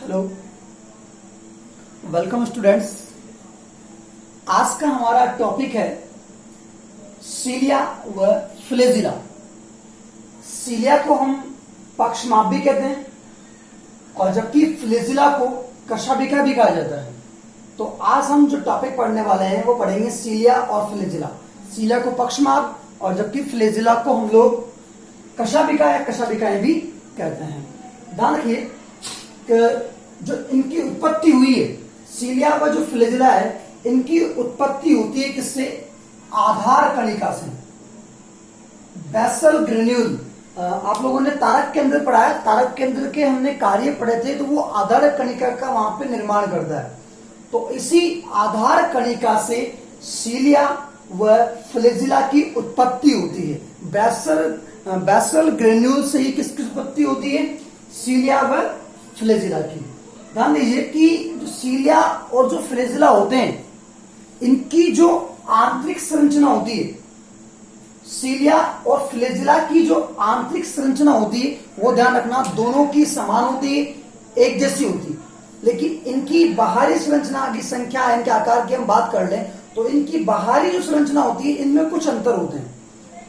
Hello, welcome students. आज का हमारा टॉपिक है सीलिया व फ्लेजिला। सीलिया को हम पक्षमाप भी कहते हैं और जबकि फ्लेजिला को कशाभिका भी कहा जाता है। तो आज हम जो टॉपिक पढ़ने वाले हैं वो पढ़ेंगे सीलिया और फ्लेजिला। सीलिया को पक्षमाप और जबकि फ्लेजिला को हम लोग कशाभिका या कशाभिकाएं भी कहते हैं। ध्यान रखिए कि जो इनकी उत्पत्ति हुई है, सीलिया व जो फ्लेजिला है, इनकी उत्पत्ति होती है किससे? आधार कणिका से, बेसल ग्रेन्यूल। आप लोगों ने तारक केंद्र पढ़ा है, तारक केंद्र के हमने कार्य पढ़े थे, तो वो आधार कणिका का वहां पे निर्माण करता है। तो इसी आधार कणिका से सीलिया व फ्लेजिला की उत्पत्ति होती है। बेसल ग्रेन्यूल से ही किसकी उत्पत्ति होती है? सीलिया व फ्लेजिला की। ध्यान दीजिए कि जो सीलिया और जो फ्लेजिला होते हैं, इनकी जो आंतरिक संरचना होती है, सीलिया और फ्लेजिला की जो आंतरिक संरचना होती है, वो ध्यान रखना दोनों की समान होती है, एक जैसी होती है। लेकिन इनकी बाहरी संरचना की संख्या, इनके आकार की हम बात कर लें तो इनकी बाहरी जो संरचना होती है, इनमें कुछ अंतर होते हैं।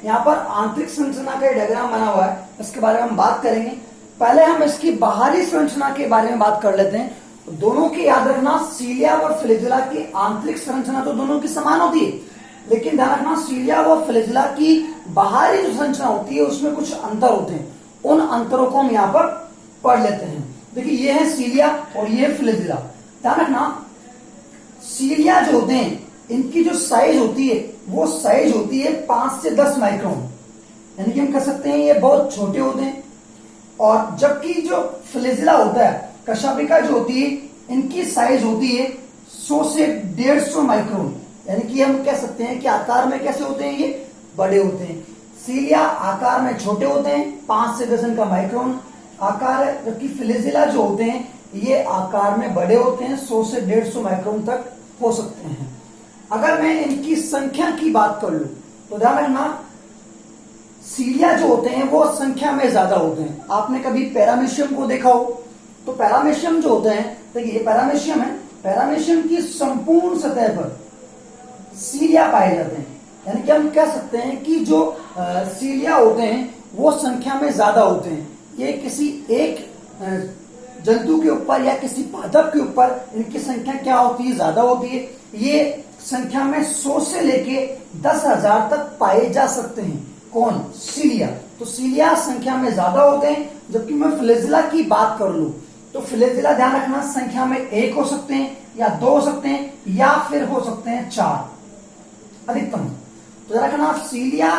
यहाँ पर आंतरिक संरचना का डायग्राम बना हुआ है, इसके बारे में हम बात करेंगे। पहले हम इसकी बाहरी संरचना के बारे में बात कर लेते हैं। दोनों की याद रखना, सीलिया और फ्लेजिला की आंतरिक संरचना तो दोनों की समान होती है, लेकिन ध्यान रखना सीलिया व फ्लेजिला की बाहरी जो संरचना होती है उसमें कुछ अंतर होते हैं। उन अंतरों को हम यहाँ पर पढ़ लेते हैं। देखिए, ये है सीलिया और ये है फ्लेजिला। ध्यान रखना, सीलिया जो होते हैं, इनकी जो साइज होती है वो साइज होती है 5 से 10 माइक्रोन, यानी कि हम कह सकते हैं ये बहुत छोटे होते हैं। और जबकि जो फ्लेजिला होता है, कशाभिका जो होती है, इनकी साइज होती है 100 से 150 माइक्रोन, यानी कि हम कह सकते हैं कि आकार में कैसे होते हैं, ये बड़े होते हैं। सीलिया आकार में छोटे होते हैं, 5 से 10 का माइक्रोन आकार है, जबकि फ्लेजिला जो होते हैं ये आकार में बड़े होते हैं, 100 से 150 माइक्रोन तक हो सकते हैं। अगर मैं इनकी संख्या की बात कर लूं तो ध्यान रखना, सीलिया जो होते हैं वो संख्या में ज्यादा होते हैं। आपने कभी पैरामीशियम को देखा हो तो पैरामीशियम जो होते हैं, देखिए ये पैरामीशियम है, पैरामीशियम की संपूर्ण सतह पर सीलिया पाए जाते हैं। यानी कि हम कह सकते हैं कि जो सीलिया होते हैं वो संख्या में ज्यादा होते हैं। ये किसी एक जंतु के ऊपर या किसी पादप के ऊपर इनकी संख्या क्या होती है? ज्यादा होती है। ये संख्या में 100 से लेके 10,000 तक पाए जा सकते हैं। कौन? सीलिया। तो सीलिया संख्या में ज्यादा होते हैं। जबकि मैं फ्लेजिला की बात कर लूं तो फ्लेजिला ध्यान रखना संख्या में 1 हो सकते हैं या 2 हो सकते हैं या फिर हो सकते हैं 4 अधिकतम। तो ध्यान रखना, सीलिया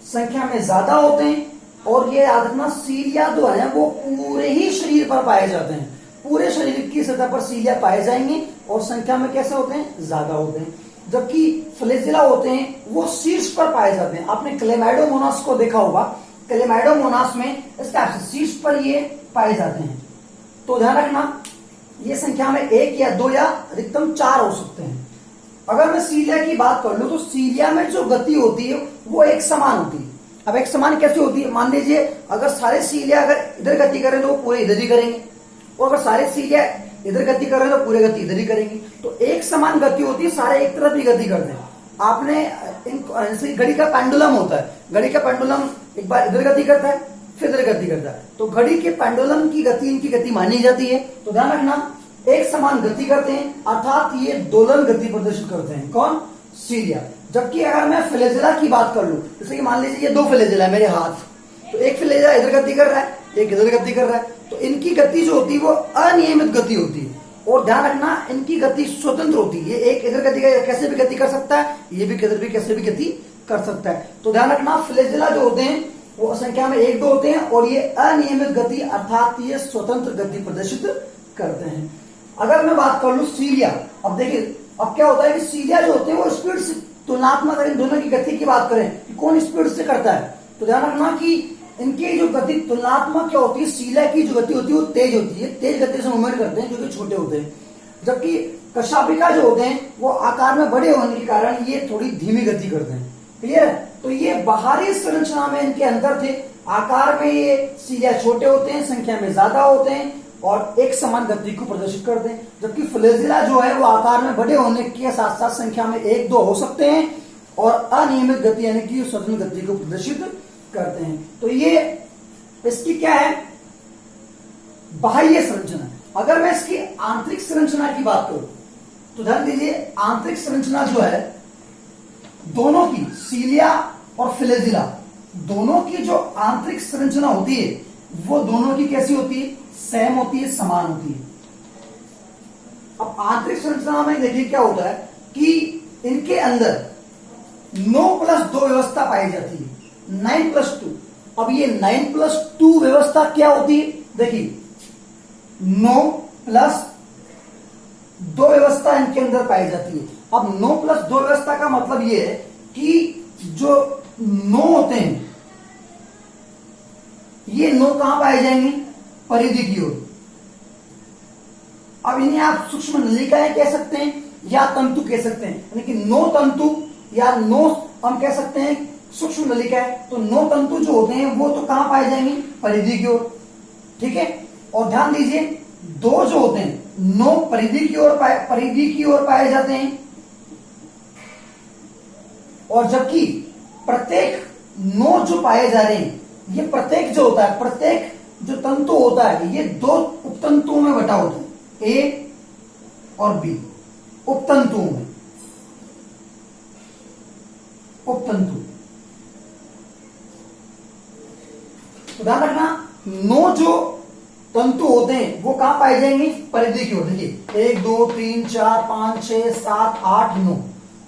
संख्या में ज्यादा होते हैं। और ये याद रखना, सीलिया जो है वो पूरे ही शरीर पर पाए जाते हैं, पूरे शरीर की सतह पर सीलिया पाए जाएंगे और संख्या में कैसे होते हैं? ज्यादा होते हैं। जबकि फ्लेजिला होते हैं वो शीर्ष पर पाए जाते हैं। आपने क्लेमाइडोमोनास को देखा होगा, क्लेमाइडोमोनास में इसका शीर्ष पर ये पाए जाते हैं। तो ध्यान रखना, ये संख्या में 1 या 2 या अधिकतम 4 हो सकते हैं। अगर मैं सीलिया की बात कर लूं तो सीलिया में जो गति होती है वो एक समान होती है। अब एक समान कैसे होती है? मान लीजिए अगर सारे सीलिया अगर इधर गति करें तो वो पूरे इधर ही करेंगे, और अगर सारे सीलिया इधर गति कर रहे हैं तो पूरे गति इधर ही करेंगे। तो एक समान गति होती है, सारे एक तरफ ही गति करते हैं। आपने घड़ी का पेंडुलम होता है, घड़ी का पेंडुलम एक बार इधर गति करता है फिर इधर गति करता है, तो घड़ी के पेंडुलम की गति इनकी गति मानी जाती है। तो ध्यान रखना, एक समान गति करते हैं, अर्थात ये दोलन गति प्रदर्शित करते हैं। कौन? सीलिया। जबकि अगर मैं फ्लेजिला की बात कर लूं, जैसे कि मान लीजिए ये 2 फ्लेजिला है मेरे हाथ, तो एक फ्लेजिला इधर गति कर रहा है, एक इधर गति कर रहा है, तो इनकी गति जो होती है वो अनियमित गति होती है। और ध्यान रखना, इनकी गति स्वतंत्र होती है। ये एक इधर गति कैसे भी गति कर सकता है, ये भी किधर भी कैसे भी गति कर सकता है। तो ध्यान रखना, फ्लेजिला जो होते हैं वो संख्या में 1-2 होते हैं और ये अनियमित गति अर्थात ये स्वतंत्र गति प्रदर्शित करते हैं। अगर मैं बात कर लूं सीलिया, अब देखिए अब क्या होता है कि सीलिया जो होते हैं वो स्पीड से तुलनात्मक, अगर इन दोनों की गति की बात करें कि कौन स्पीड से करता है, तो ध्यान रखना कि इनकी जो गति तुलनात्मक क्या होती है, सीलिया की जो गति होती है वो तेज होती है, तेज गति से मूवमेंट करते हैं क्योंकि छोटे होते हैं। जबकि कशाभिका जो होते हैं वो आकार में बड़े होने के कारण ये थोड़ी धीमी गति करते हैं। क्लियर है? तो ये बाहरी संरचना में इनके अंतर थे। आकार में ये सीलिया छोटे होते हैं, संख्या में ज्यादा होते हैं, और एक समान गति को प्रदर्शित करते हैं। जबकि फ्लैजिला जो है वो आकार में बड़े होने के साथ साथ संख्या में 1-2 हो सकते हैं और अनियमित गति यानी कि स्वतंत्र गति को प्रदर्शित करते हैं। तो ये इसकी क्या है, बाह्य संरचना। अगर मैं इसकी आंतरिक संरचना की बात करूं तो ध्यान दीजिए, आंतरिक संरचना जो है दोनों की, सीलिया और फ्लैजिला दोनों की जो आंतरिक संरचना होती है वो दोनों की कैसी होती है, सेम होती है, समान होती है। अब आंतरिक संरचना में देखिए क्या होता है कि इनके अंदर 9+2 व्यवस्था पाई जाती है, 9+2। अब ये 9+2 व्यवस्था क्या होती है, देखिए 9+2 व्यवस्था इनके अंदर पाई जाती है। अब 9+2 व्यवस्था का मतलब ये है कि जो 9 होते हैं ये 9 कहां पाए जाएंगे, परिधि की ओर। अब इन्हें आप सूक्ष्म नलिकाएं कह सकते हैं या तंतु कह सकते हैं, यानी कि 9 तंतु या 9 हम कह सकते हैं सूक्ष्म नलिकाएं। तो 9 तंतु जो होते हैं वो तो कहां पाए जाएंगे, परिधि की ओर, ठीक है। और ध्यान दीजिए 2 जो होते हैं 9 परिधि की ओर पाए जाते हैं, और जबकि प्रत्येक 9 जो पाए जा रहे हैं ये प्रत्येक जो होता है, प्रत्येक जो तंतु होता है ये 2 उपतंतुओं में बटा होता है, ए और बी, उपतंतुओं में, उपतंतु। तो ध्यान रखना 9 जो तंतु होते हैं वो कहां पाए जाएंगे, परिधि की ओर। देखिए 1 2 3 4 5 6 7 8 9।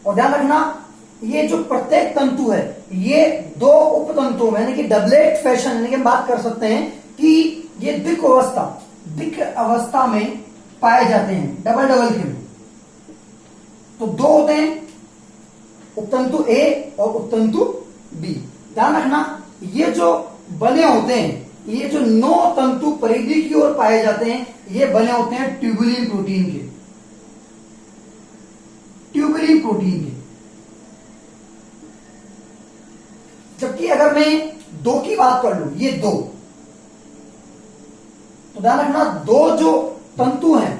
और ध्यान रखना ये जो प्रत्येक तंतु है ये 2 उपतंतुओं में, यानी कि डबलेट फैशन, यानी कि हम बात कर सकते हैं कि ये दिक अवस्था में पाए जाते हैं, डबल के में। तो 2 होते हैं, उपतंतु ए और उपतंतु बी। ध्यान रखना ये जो बने होते हैं, ये जो 9 तंतु परिधि की ओर पाए जाते हैं ये बने होते हैं ट्यूबुलिन प्रोटीन के, ट्यूबुलिन प्रोटीन के। जबकि अगर मैं 2 की बात कर लूं, ये 2, तो ध्यान रखना 2 जो तंतु हैं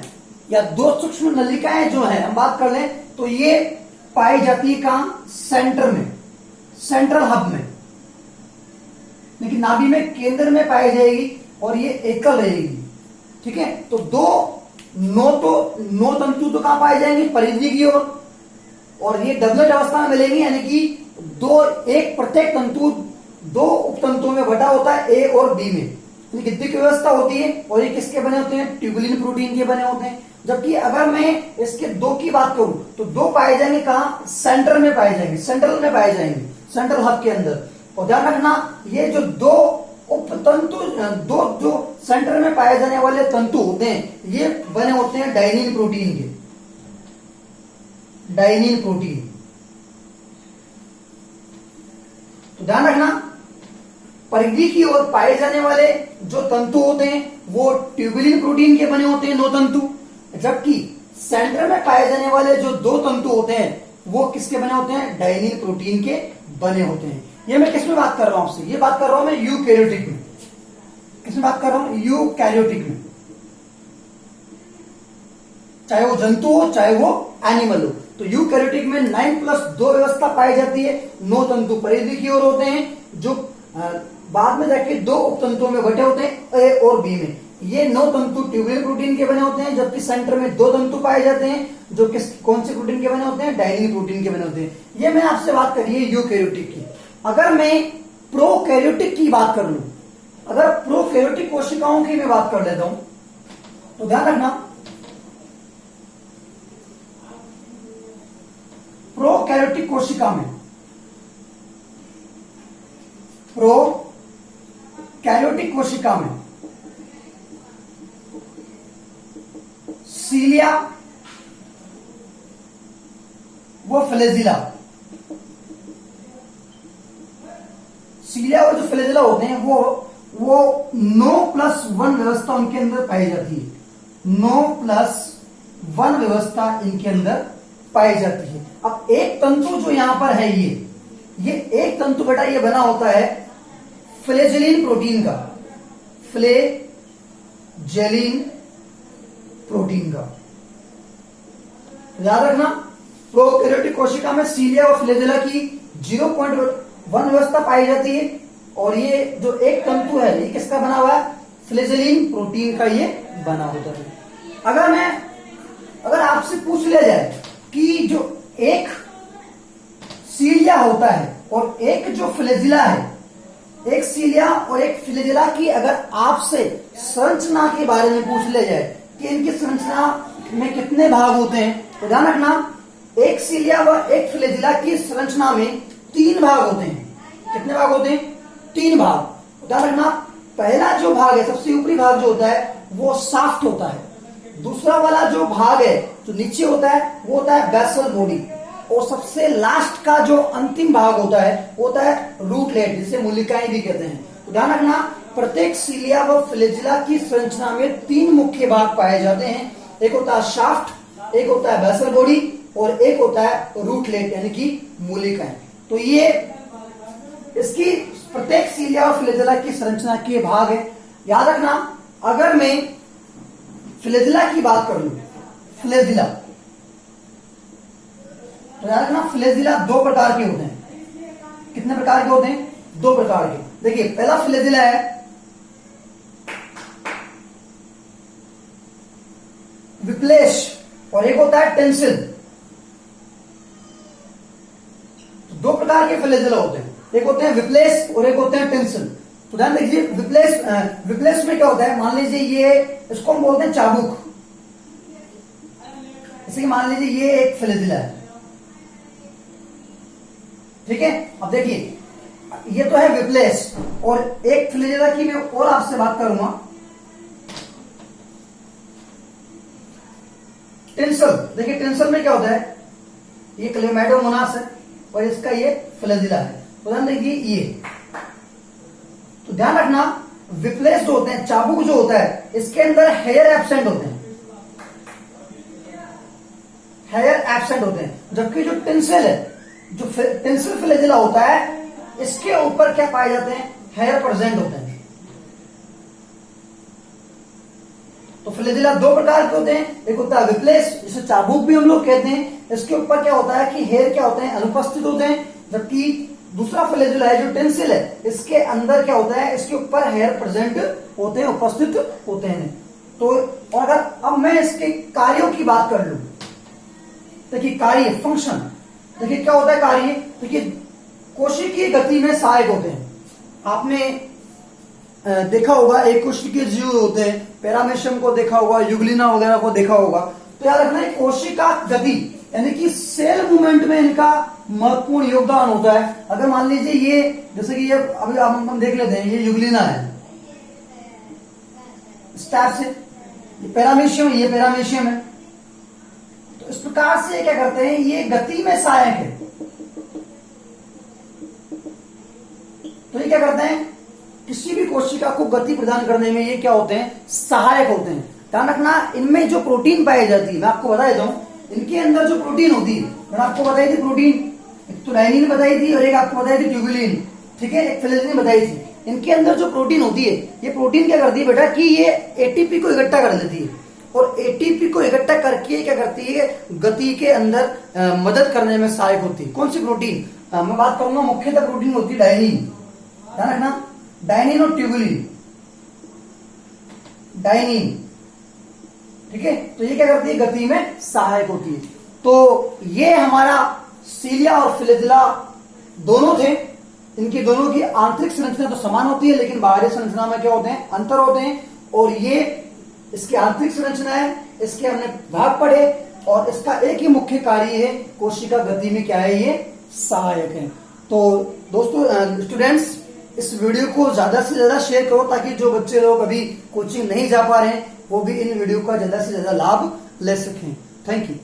या 2 सूक्ष्म नलिकाएं जो हैं हम बात कर लें तो ये पाई जाती है कहां, सेंटर में, सेंट्रल हब में, लेकिन नाभि में केंद्र में पाई जाएगी और ये एकल रहेगी, ठीक है। तो 9 तंतु तो कहां पाए जाएंगे, परिधि की ओर, और ये डबलेट अवस्था में मिलेंगे, यानी कि एक प्रत्येक तंतु 2 उपतंतुओं में बटा होता है, ए और बी में, यानी दिक व्यवस्था होती है। और ये किसके बने होते हैं, ट्यूबुलिन प्रोटीन के बने होते हैं। जबकि अगर मैं इसके 2 की बात करूं तो 2 पाए जाएंगे कहां, सेंटर में पाए जाएंगे, सेंट्रल में पाए जाएंगे, सेंट्रल हब के अंदर। और ध्यान रखना ये जो 2 उपतंतु, 2 जो सेंटर में पाए जाने वाले तंतु होते हैं ये बने होते हैं डाइनिन प्रोटीन के, डाइनिन प्रोटीन। तो ध्यान रखना परिधि की ओर पाए जाने वाले जो तंतु होते हैं वो ट्यूबुलिन प्रोटीन के बने होते हैं, 9 तंतु। जबकि सेंटर में पाए जाने वाले जो 2 तंतु होते हैं वो किसके बने होते हैं, डाइनिन प्रोटीन के बने होते हैं। ये मैं किसमें बात कर रहा हूं आपसे, ये बात कर रहा हूं मैं यूकैरियोटिक में। किसमें बात कर रहा हूं, यूकैरियोटिक में, चाहे वो जंतु हो चाहे वो एनिमल हो। तो यूकैरियोटिक में 9+2 व्यवस्था पाई जाती है, 9 तंतु परिधि की ओर होते हैं जो बाद में जाके 2 उपतंतुओं में बटे होते हैं, ए और बी में। ये 9 तंतु ट्यूबुलिन प्रोटीन के बने होते हैं, जबकि सेंटर में 2 तंतु पाए जाते हैं जो कौन से प्रोटीन के बने होते हैं, डाइनिन प्रोटीन के बने होते हैं। ये मैंने आपसे बात करी है यूकैरियोटिक की। अगर मैं प्रोकैरियोटिक की बात कर लूं, अगर प्रोकैरियोटिक कोशिकाओं की मैं बात कर लेता हूं तो ध्यान रखना प्रोकैरियोटिक कोशिका में, प्रोकैरियोटिक कोशिका में सीलिया वो फ्लैजिला, सीलिया और जो फ्लैजिला होते हैं वो 9+1 व्यवस्था उनके अंदर पाई जाती है, 9+1 व्यवस्था इनके अंदर पाई जाती है। अब एक तंतु जो यहां पर है ये एक तंतु बेटा ये बना होता है फ्लैजेलिन प्रोटीन का, फ्लैजेलिन प्रोटीन का। याद रखना, प्रोकैरियोटिक कोशिका में सीलिया और फ्लैजेला की 0.1 व्यवस्था पाई जाती है, और ये जो एक तंतु है ये किसका बना हुआ है? फ्लैजेलिन प्रोटीन का ये बना होता है। अगर आपसे पूछ लिया जाए कि जो एक सीलिया होता है और एक जो फ्लैजेला है, एक सीलिया और एक फ्लैजेला की अगर आपसे संरचना के बारे में पूछ लिया जाए कि इनकी संरचना में कितने भाग होते हैं, तो ध्यान रखना, एक सीलिया व एक फ्लैजेला की संरचना में 3 भाग होते हैं। कितने भाग होते हैं? 3 भाग। ध्यान रखना, पहला जो भाग है, सबसे ऊपरी भाग जो होता है वो शाफ्ट होता है। दूसरा वाला जो भाग है जो नीचे होता है वो होता है बेसल बॉडी, और सबसे लास्ट का जो अंतिम भाग होता है वो होता है रूटलेट, जिसे मूलिकाएं भी कहते हैं। तो ध्यान रखना, प्रत्येक सीलिया व फ्लैजेला की संरचना में 3 मुख्य भाग पाए जाते हैं। एक होता है शाफ्ट, एक होता है बेसल बॉडी, और एक होता है रूटलेट यानी कि मूलिकाएं। तो ये इसकी प्रत्येक सीलिया और फ्लैजेला की संरचना के भाग है। याद रखना, अगर मैं फ्लैजेला की बात कर लूं, फ्लैजेला, तो याद रखना फ्लैजेला 2 प्रकार के होते हैं। कितने प्रकार के होते हैं? 2 प्रकार के। देखिए, पहला फ्लैजेला है विप्लेश, और एक होता है टेंसिल। 2 प्रकार के फ्लैजेला होते हैं, एक होते हैं विप्लेश और एक होते हैं टेंसिल। तो ध्यान देखिए, विप्लेश में क्या होता है? मान लीजिए ये, इसको हम बोलते हैं चाबुक। जैसे कि मान लीजिए ये एक फ्लैजेला है, ठीक है। अब देखिए, ये तो है विप्लेश, और एक फ्लैजेला की मैं और आपसे बात करूंगा, टेंसल। देखिए, टेंसल में क्या होता है? ये क्लेमाइडोमोनास है और इसका ये फ्लैजेला है। तो ध्यान देखिए, ये, तो ध्यान रखना, विप्लेश जो होते हैं, चाबुक जो होता है, इसके अंदर हेयर एब्सेंट होते हैं, हेयर एब्सेंट होते हैं। जबकि जो टेंसिल है, जो टेंसिल फ्लैजेला होता है, इसके ऊपर क्या पाए जाते हैं? हेयर प्रेजेंट होते हैं। तो फ्लैजेला 2 प्रकार के होते हैं, एक होता है विप्लेश, जिसे चाबुक भी हम लोग कहते हैं। इसके ऊपर क्या होता है कि हेयर क्या होते हैं? अनुपस्थित होते हैं। जबकि दूसरा फ्लैजेला है जो टेंसिल है, इसके अंदर क्या होता है? इसके ऊपर हेयर प्रेजेंट होते हैं, उपस्थित होते हैं। तो अगर अब मैं इसके कार्यों की बात कर लूं, देखिए कार्य, फंक्शन, देखिए क्या होता है कार्य? देखिए, कोशिकीय गति में सहायक होते हैं। आपने देखा होगा, एक कोशिकीय जीव होते हैं, पैरामेशियम को देखा होगा, यूग्लिना वगैरह को देखा होगा। तो याद रखना, कोशिका गति यानी कि सेल मूवमेंट में इनका महत्वपूर्ण योगदान होता है। अगर मान लीजिए ये, जैसे कि ये अभी हम देख लेते हैं, ये यूग्लिना है, इस टाइप से, ये पैरामेशियम है। तो इस प्रकार से क्या करते हैं? ये गति में सहायक है। तो ये क्या करते हैं? किसी भी कोशिका को गति प्रदान करने में ये क्या होते हैं? सहायक होते हैं। ध्यान रखना, इनमें जो प्रोटीन पाई जाती है, मैं आपको बता देता हूं, इनके अंदर जो प्रोटीन होती है, मैंने आपको बताई थी प्रोटीन, एक तो डायनिन बताई थी और एक आपको बताई थी ट्यूबुलिन, ठीक है, एक फ्लैजेलिन बताई थी। इनके अंदर जो प्रोटीन होती है, ये प्रोटीन क्या करती है बेटा कि ये एटीपी को इकट्ठा कर लेती है, और एटीपी को इकट्ठा करके क्या करती है? गति के अंदर मदद करने में सहायक होती है। कौन सी प्रोटीन? मैं बात करूंगा, मुख्यतः प्रोटीन होती है डायनिन। ध्यान रखना, डायनिन और ट्यूबुलिन, डायनिन, ठीक है। तो ये क्या करती है? गति में सहायक होती है। तो ये हमारा सीलिया और फ्लैजेला दोनों थे। इनकी दोनों की आंतरिक संरचना तो समान होती है, लेकिन बाहरी संरचना में क्या होते हैं? अंतर होते हैं। और ये इसकी आंतरिक संरचना है, इसके हमने भाग पढ़े, और इसका एक ही मुख्य कार्य है, कोशिका गति में क्या है? ये सहायक है। तो दोस्तों, स्टूडेंट्स, इस वीडियो को ज्यादा से ज्यादा शेयर करो, ताकि जो बच्चे लोग अभी कोचिंग नहीं जा पा रहे हैं वो भी इन वीडियो का ज्यादा से ज्यादा लाभ ले सकें। Thank you.